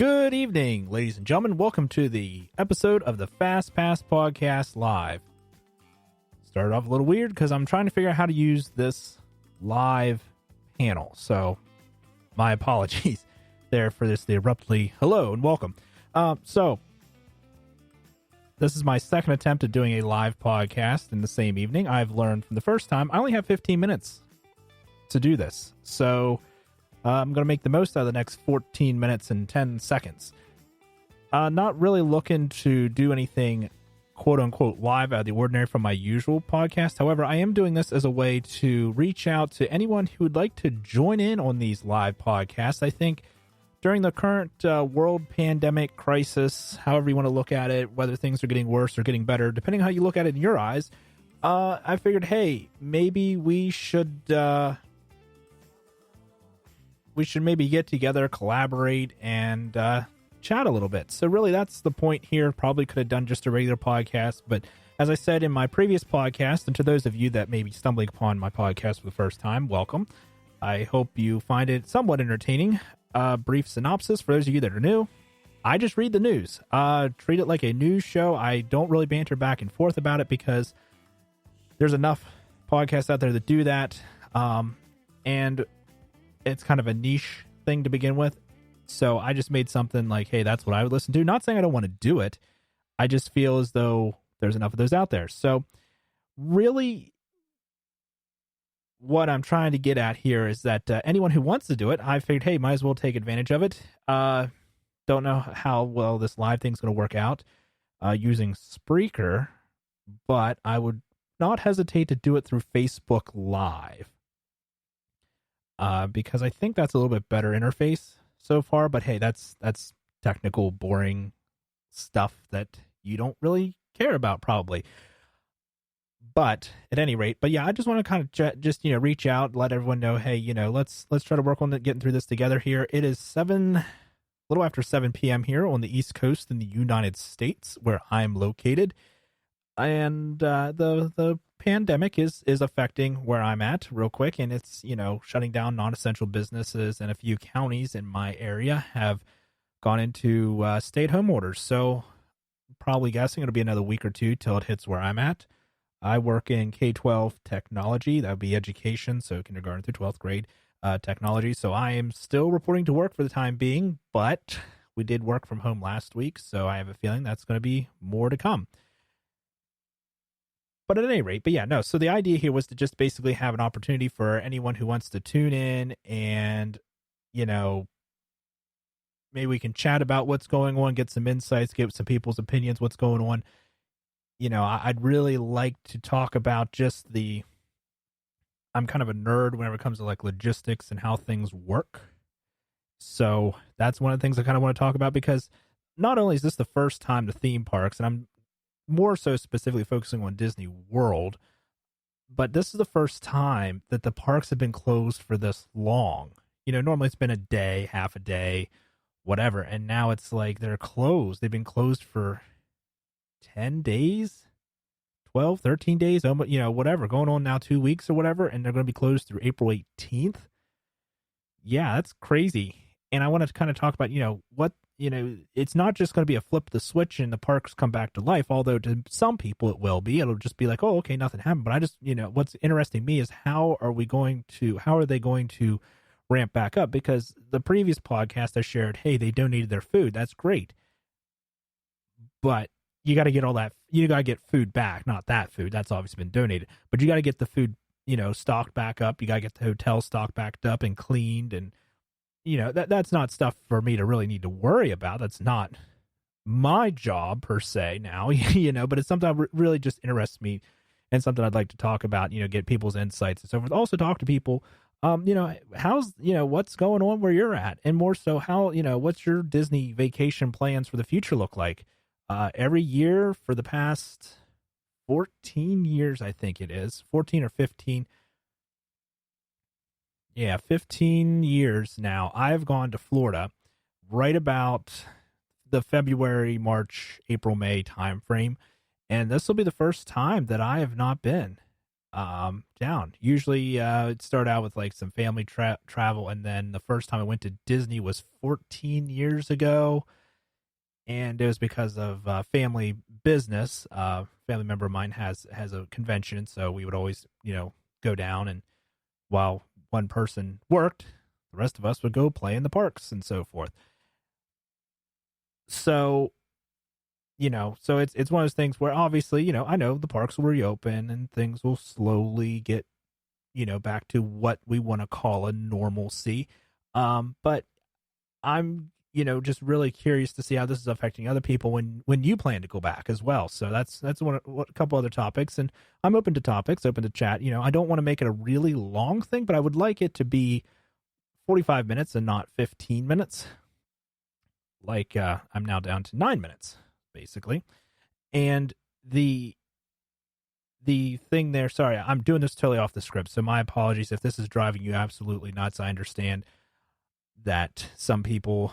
Good evening, ladies and gentlemen. Welcome to the episode of the Fast Pass Podcast Live. Started off a little weird because I'm trying to figure out how to use this live panel. So, my apologies there for this. The abruptly hello and welcome. This is my second attempt at doing a live podcast in the same evening. I've learned from the first time I only have 15 minutes to do this. So, I'm going to make the most out of the next 14 minutes and 10 seconds. Not really looking to do anything quote-unquote live out of the ordinary from my usual podcast. However, I am doing this as a way to reach out to anyone who would like to join in on these live podcasts. I think during the current world pandemic crisis, however you want to look at it, whether things are getting worse or getting better, depending on how you look at it in your eyes, I figured, hey, maybe we should maybe get together, collaborate, and chat a little bit. So really, that's the point here. Probably could have done just a regular podcast, but as I said in my previous podcast, and to those of you that may be stumbling upon my podcast for the first time, welcome. I hope you find it somewhat entertaining. Brief synopsis for those of you that are new. I just read the news. Treat it like a news show. I don't really banter back and forth about it because there's enough podcasts out there that do that. And it's kind of a niche thing to begin with. So I just made something like, hey, that's what I would listen to. Not saying I don't want to do it. I just feel as though there's enough of those out there. So really what I'm trying to get at here is that anyone who wants to do it, I figured, hey, might as well take advantage of it. Don't know how well this live thing's going to work out using Spreaker, but I would not hesitate to do it through Facebook Live. Because I think that's a little bit better interface so far, but hey, that's technical, boring stuff that you don't really care about probably. But at any rate, yeah, I just want to kind of just reach out, let everyone know, hey, let's try to work on getting through this together here. It is a little after 7 p.m. here on the East Coast in the United States, where I'm located, and the pandemic is affecting where I'm at real quick, and it's shutting down non-essential businesses, and a few counties in my area have gone into stay-at-home orders. So probably guessing it'll be another week or two till it hits where I'm at. I work in K-12 technology. That would be education, so kindergarten through 12th grade technology. So I am still reporting to work for the time being, but we did work from home last week, so I have a feeling that's going to be more to come. But at any rate, so the idea here was to just basically have an opportunity for anyone who wants to tune in and, maybe we can chat about what's going on, get some insights, get some people's opinions, what's going on. I'd really like to talk about just I'm kind of a nerd whenever it comes to like logistics and how things work. So that's one of the things I kind of want to talk about, because not only is this the first time the theme parks, and I'm more so specifically focusing on Disney World, but this is the first time that the parks have been closed for this long. Normally it's been a day, half a day, whatever, and now it's like they're closed. They've been closed for 10 days, 12, 13 days, whatever, going on now 2 weeks or whatever, and they're going to be closed through April 18th. Yeah, that's crazy. And I want to kind of talk about, what, it's not just going to be a flip the switch and the parks come back to life, although to some people it will be. It'll just be like, oh, okay, nothing happened. But I just, what's interesting me is how are they going to ramp back up? Because the previous podcast I shared, hey, they donated their food. That's great. But you got to get you got to get food back, not that food. That's obviously been donated. But you got to get the food, stocked back up. You got to get the hotel stocked back up and cleaned, and that's not stuff for me to really need to worry about. That's not my job per se now, but it's something that really just interests me and something I'd like to talk about, get people's insights and so forth. Also talk to people, how's, what's going on where you're at, and more so how, what's your Disney vacation plans for the future look like? Every year for the past 14 years, I think it is 14 or 15. Yeah, 15 years now. I've gone to Florida right about the February, March, April, May time frame. And this will be the first time that I have not been. down. Usually, it started out with like some family travel, and then the first time I went to Disney was 14 years ago, and it was because of family business. Family member of mine has a convention, so we would always, go down, and while one person worked, the rest of us would go play in the parks and so forth. So, so it's one of those things where obviously, I know the parks will reopen and things will slowly get, back to what we want to call a normalcy. But I'm, just really curious to see how this is affecting other people when you plan to go back as well. So that's a couple other topics, and I'm open to topics, open to chat. I don't want to make it a really long thing, but I would like it to be 45 minutes and not 15 minutes. Like I'm now down to 9 minutes basically. And the thing there, sorry, I'm doing this totally off the script, so my apologies if this is driving you absolutely nuts. I understand that some people,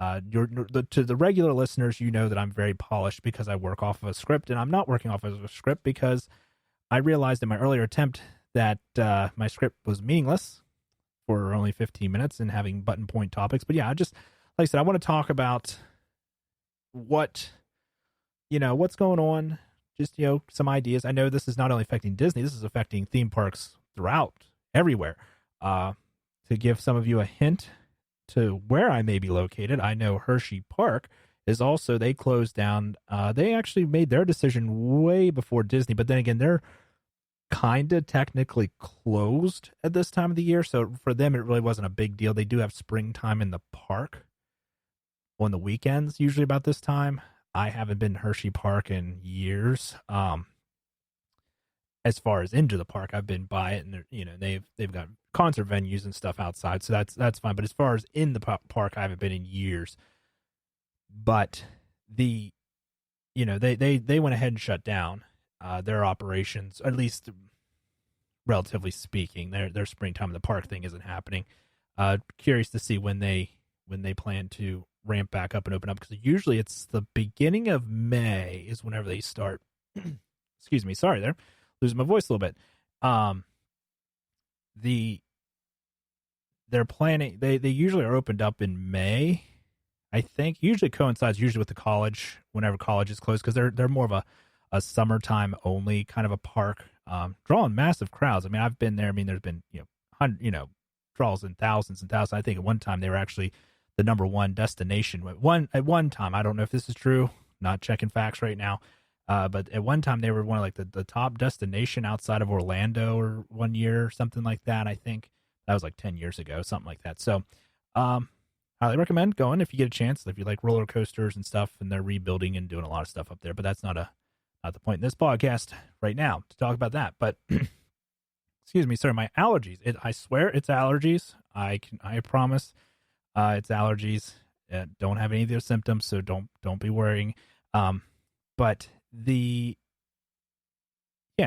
to the regular listeners, that I'm very polished because I work off of a script, and I'm not working off of a script because I realized in my earlier attempt that my script was meaningless for only 15 minutes and having button point topics. But yeah, like I said, I want to talk about what's going on, just, some ideas. I know this is not only affecting Disney, this is affecting theme parks throughout everywhere. To give some of you a hint to where I may be located, I know Hershey Park is also, they closed down. They actually made their decision way before Disney, but then again, they're kind of technically closed at this time of the year. So for them, it really wasn't a big deal. They do have springtime in the park on the weekends, usually about this time. I haven't been to Hershey Park in years. As far as into the park, I've been by it, and they've got concert venues and stuff outside, so that's fine. But as far as in the park, I haven't been in years. But they went ahead and shut down their operations, at least relatively speaking. Their springtime in the park thing isn't happening. Curious to see when they plan to ramp back up and open up, because usually it's the beginning of May is whenever they start. Excuse me, sorry there, losing my voice a little bit. They're planning, they usually are opened up in May, I think. Usually coincides with the college, whenever college is closed, because they're more of a summertime only kind of a park, drawing massive crowds. I mean, I've been there. I mean, there's been draws in thousands and thousands. I think at one time they were actually the number one destination. At one time, I don't know if this is true, not checking facts right now, but at one time they were one of like the top destination outside of Orlando, or 1 year or something like that. I think that was like 10 years ago, something like that. So highly recommend going if you get a chance, if you like roller coasters and stuff, and they're rebuilding and doing a lot of stuff up there. But that's not the point in this podcast right now to talk about that. But excuse me, sorry, my allergies. I swear it's allergies. I promise. It's allergies. Don't have any of those symptoms, so don't be worrying. But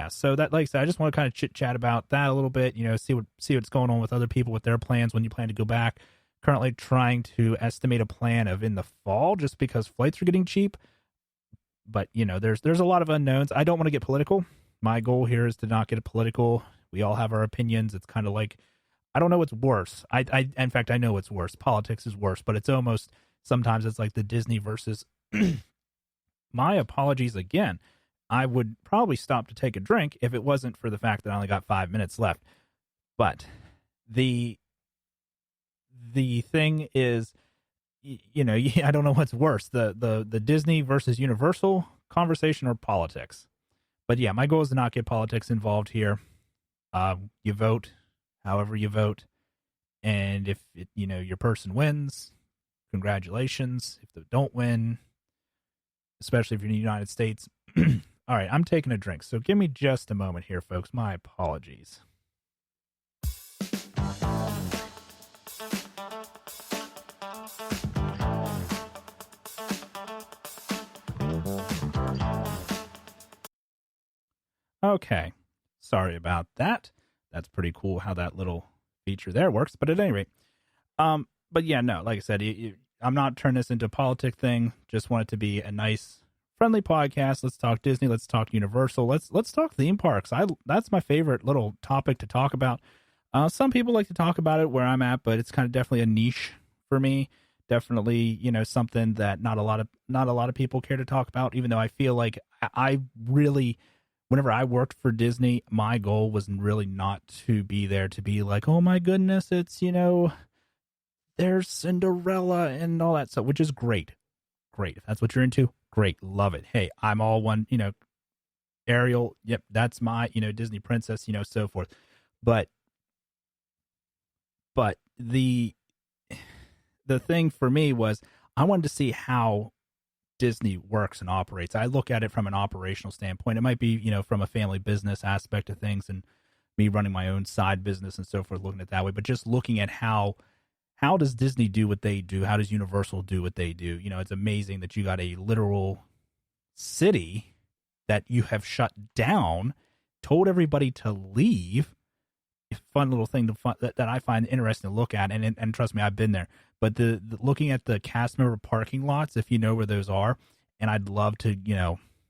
so that, like I said, I just want to kind of chit chat about that a little bit. See what's going on with other people with their plans when you plan to go back. Currently trying to estimate a plan of in the fall, just because flights are getting cheap. But there's a lot of unknowns. I don't want to get political. My goal here is to not get political. We all have our opinions. It's kind of like, I don't know what's worse. In fact, I know what's worse. Politics is worse, but it's almost, sometimes it's like the Disney versus. My apologies again. I would probably stop to take a drink if it wasn't for the fact that I only got 5 minutes left. But the thing is, I don't know what's worse, the Disney versus Universal conversation or politics. But yeah, my goal is to not get politics involved here. You vote however you vote, and if your person wins, congratulations. If they don't win, especially if you're in the United States. All right, I'm taking a drink, so give me just a moment here, folks. My apologies. Okay, sorry about that. That's pretty cool how that little feature there works. But at any rate, but yeah, no, like I said, I'm not turning this into a politic thing. Just want it to be a nice, friendly podcast. Let's talk Disney. Let's talk Universal. Let's talk theme parks. That's my favorite little topic to talk about. Some people like to talk about it where I'm at, but it's kind of definitely a niche for me. Definitely, something that not a lot of people care to talk about. Even though I feel like I really, whenever I worked for Disney, my goal was really not to be there to be like, oh my goodness, it's there's Cinderella and all that stuff, which is great. Great. If that's what you're into, great. Love it. Hey, I'm all one, Ariel. Yep. That's my, Disney princess, so forth. But the thing for me was I wanted to see how Disney works and operates. I look at it from an operational standpoint. It might be, from a family business aspect of things and me running my own side business and so forth, looking at it that way, but just looking at how does Disney do what they do? How does Universal do what they do? It's amazing that you got a literal city that you have shut down, told everybody to leave. A fun little thing that I find interesting to look at, and trust me, I've been there. But the looking at the cast member parking lots, if you know where those are, and I'd love to,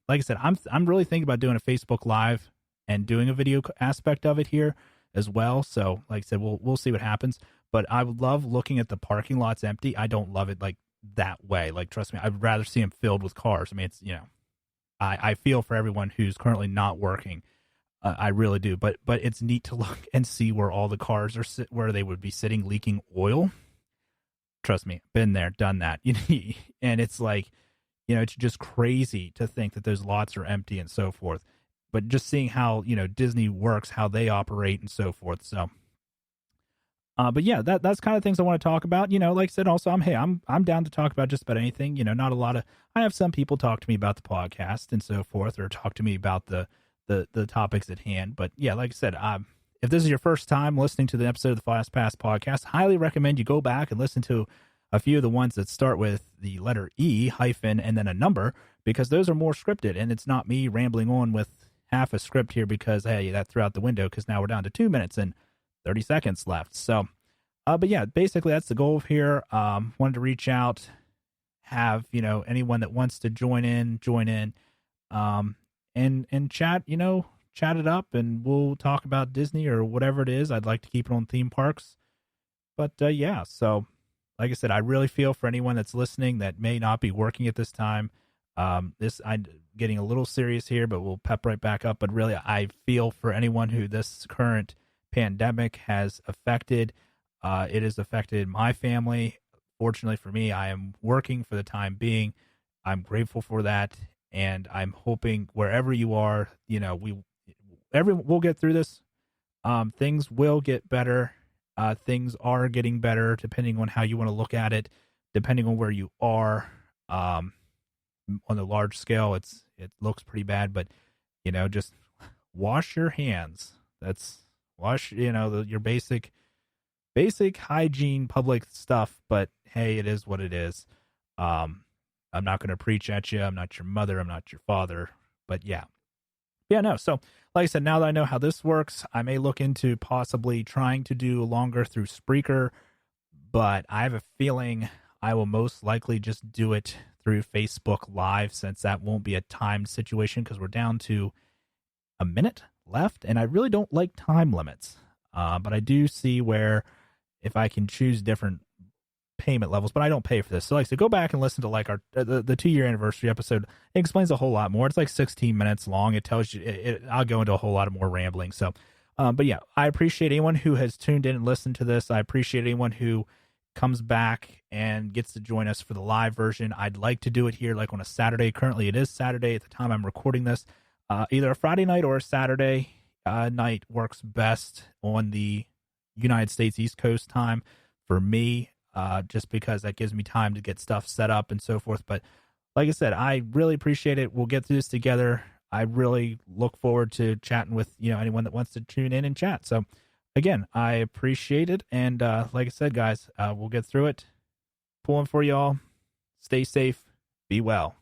like I said, I'm really thinking about doing a Facebook Live and doing a video aspect of it here as well. So, like I said, we'll see what happens. But I would love looking at the parking lots empty. I don't love it like that way. Like, trust me, I'd rather see them filled with cars. I mean, it's, I feel for everyone who's currently not working. I really do. But it's neat to look and see where all the cars are, where they would be sitting leaking oil. Trust me, been there, done that. And it's like, it's just crazy to think that those lots are empty and so forth. But just seeing how, Disney works, how they operate and so forth. So, but yeah, that's kind of things I want to talk about. Like I said, also, I'm down to talk about just about anything. Not a lot of. I have some people talk to me about the podcast and so forth, or talk to me about the topics at hand. But yeah, like I said, if this is your first time listening to the episode of the Fast Pass podcast, highly recommend you go back and listen to a few of the ones that start with the letter E hyphen and then a number, because those are more scripted, and it's not me rambling on with half a script here because hey, that threw out the window because now we're down to 2 minutes and 30 seconds left. So, but yeah, basically that's the goal here. Wanted to reach out, have, anyone that wants to join in, and chat, chat it up, and we'll talk about Disney or whatever it is. I'd like to keep it on theme parks, but, yeah, so like I said, I really feel for anyone that's listening that may not be working at this time. I'm getting a little serious here, but we'll pep right back up. But really, I feel for anyone who this current pandemic has affected. It has affected my family. Fortunately for me, I am working for the time being. I'm grateful for that, and I'm hoping wherever you are, we'll get through this. Things will get better. Things are getting better depending on how you want to look at it, depending on where you are. On the large scale, it looks pretty bad, but just wash your hands. Wash, your basic hygiene, public stuff. But hey, it is what it is. I'm not going to preach at you. I'm not your mother. I'm not your father. But yeah, no. So like I said, now that I know how this works, I may look into possibly trying to do longer through Spreaker, but I have a feeling I will most likely just do it through Facebook Live, since that won't be a timed situation because we're down to a minute left, and I really don't like time limits. But I do see where if I can choose different payment levels, but I don't pay for this. So like I said, go back and listen to like our the 2-year anniversary episode. It explains a whole lot more. It's like 16 minutes long. It tells you, I'll go into a whole lot of more rambling. So, but yeah, I appreciate anyone who has tuned in and listened to this. I appreciate anyone who comes back and gets to join us for the live version. I'd like to do it here like on a Saturday. Currently it is Saturday at the time I'm recording this. Either a Friday night or a Saturday night works best on the United States East Coast time for me, just because that gives me time to get stuff set up and so forth. But like I said, I really appreciate it. We'll get through this together. I really look forward to chatting with anyone that wants to tune in and chat. So again, I appreciate it. And like I said, guys, we'll get through it. Pulling for y'all. Stay safe. Be well.